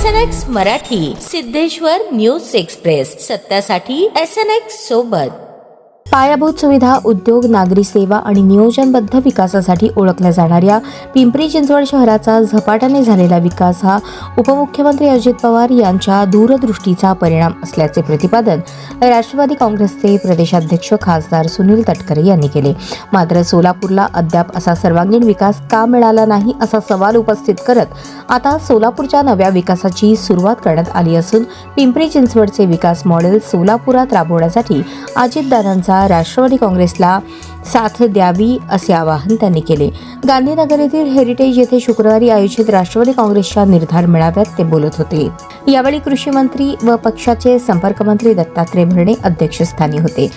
SNX Marathi, Siddheshwar news express, सत्यासाठी SNX सोबत. पायाभूत सुविधा, उद्योग, नागरी सेवा आणि नियोजनबद्ध विकासासाठी ओळखल्या जाणाऱ्या पिंपरी चिंचवड शहराचा झपाट्याने झालेला विकास हा उपमुख्यमंत्री अजित पवार यांच्या दूरदृष्टीचा परिणाम असल्याचे प्रतिपादन राष्ट्रवादी काँग्रेसचे प्रदेशाध्यक्ष खासदार सुनील तटकरे यांनी केले. मात्र सोलापूरला अद्याप असा सर्वांगीण विकास का मिळाला नाही असा सवाल उपस्थित करत आता सोलापूरच्या नव्या विकासाची सुरुवात करण्यात आली असून पिंपरी चिंचवडचे विकास मॉडेल सोलापुरात राबवण्यासाठी अजितदादांचा राष्ट्रवादी काँग्रेसला साथ द्यावी असे आवाहन त्यांनी केले. गांधीनगर येथील हेरिटेज येथे शुक्रवारी आयोजित राष्ट्रवादी काँग्रेसच्या निर्धार मेळाव्यात ते बोलत होते. यावेळी कृषी मंत्री व पक्षाचे संपर्क मंत्री दत्तात्रय भरणे अध्यक्षस्थानी होते.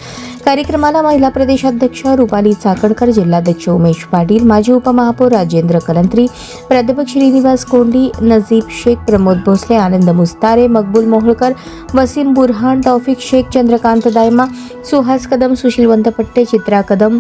कार्यक्रमाला महिला प्रदेशाध्यक्ष रुपाली चाकणकर, जिल्हाध्यक्ष उमेश पाटील, माजी उपमहापौर राजेंद्र कलंत्री, प्राध्यापक श्रीनिवास कोंडी, नजीब शेख, प्रमोद भोसले, आनंद मुस्तारे, मकबूल मोहोळकर, वसीम बुरहान, तौफिक शेख, चंद्रकांत दायमा, सुहास कदम, सुशीलवंत पट्टे, चित्रा कदम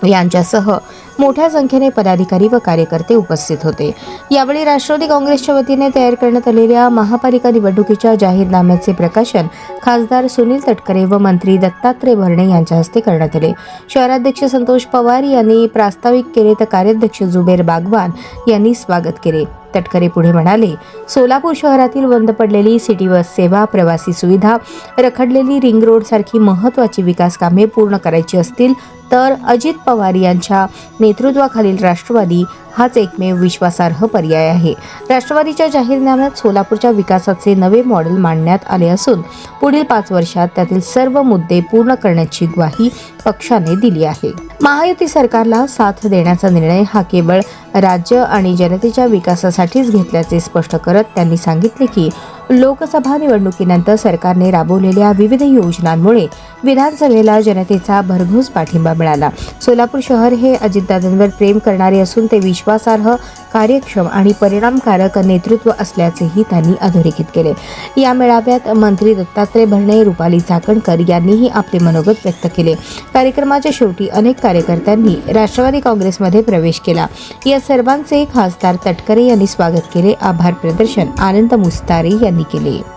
यांच्यासह मोठ्या संख्येने पदाधिकारी व कार्यकर्ते उपस्थित होते. यावेळी राष्ट्रवादी काँग्रेसच्या वतीने तयार करण्यात आलेल्या महापालिका निवडणुकीच्या जाहीरनाम्याचे प्रकाशन खासदार सुनील तटकरे व मंत्री दत्तात्रय भरणे यांच्या हस्ते करण्यात आले. शहराध्यक्ष संतोष पवार यांनी प्रास्ताविक केले तर कार्याध्यक्ष जुबेर बागवान यांनी स्वागत केले. तटकरे पुढे म्हणाले, सोलापूर शहरातील बंद पडलेली सिटी बस सेवा, प्रवासी सुविधा, रखडलेली रिंग रोड सारखी महत्त्वाची विकास कामे पूर्ण करायची असतील तर अजित पवार यांच्या नेतृत्वाखालील राष्ट्रवादी हाच एकमेव विश्वासार्ह पर्याय आहे. राष्ट्रवादीच्या जाहीरनाम्यात सोलापूरच्या विकासाचे नवे मॉडेल मांडण्यात आले असून पुढील 5 वर्षात त्यातील सर्व मुद्दे पूर्ण करण्याची ग्वाही पक्षाने दिली आहे. महायुती सरकारला साथ देण्याचा निर्णय हा केवळ राज्य आणि जनतेच्या विकासासाठीच घेतल्याचे स्पष्ट करत त्यांनी सांगितले की लोकसभा निवडणुकीनंतर सरकारने राबवलेल्या विविध योजनांमुळे विधानसभेला जनतेचा भरघोस पाठिंबा मिळाला. सोलापूर शहर हे अजितदादांवर प्रेम करणारे असून ते विश्वासार्ह, कार्यक्षम आणि परिणामकारक नेतृत्व असल्याचेही त्यांनी अधोरेखित केले. या मेळाव्यात मंत्री दत्तात्रय भरणे, रुपाली चाकणकर यांनीही आपले मनोगत व्यक्त केले. कार्यक्रमाच्या शेवटी अनेक कार्यकर्त्यांनी राष्ट्रवादी काँग्रेसमध्ये प्रवेश केला. या सर्वांचे खासदार तटकरे यांनी स्वागत केले. आभार प्रदर्शन आनंद मुस्तारे यांनी केले.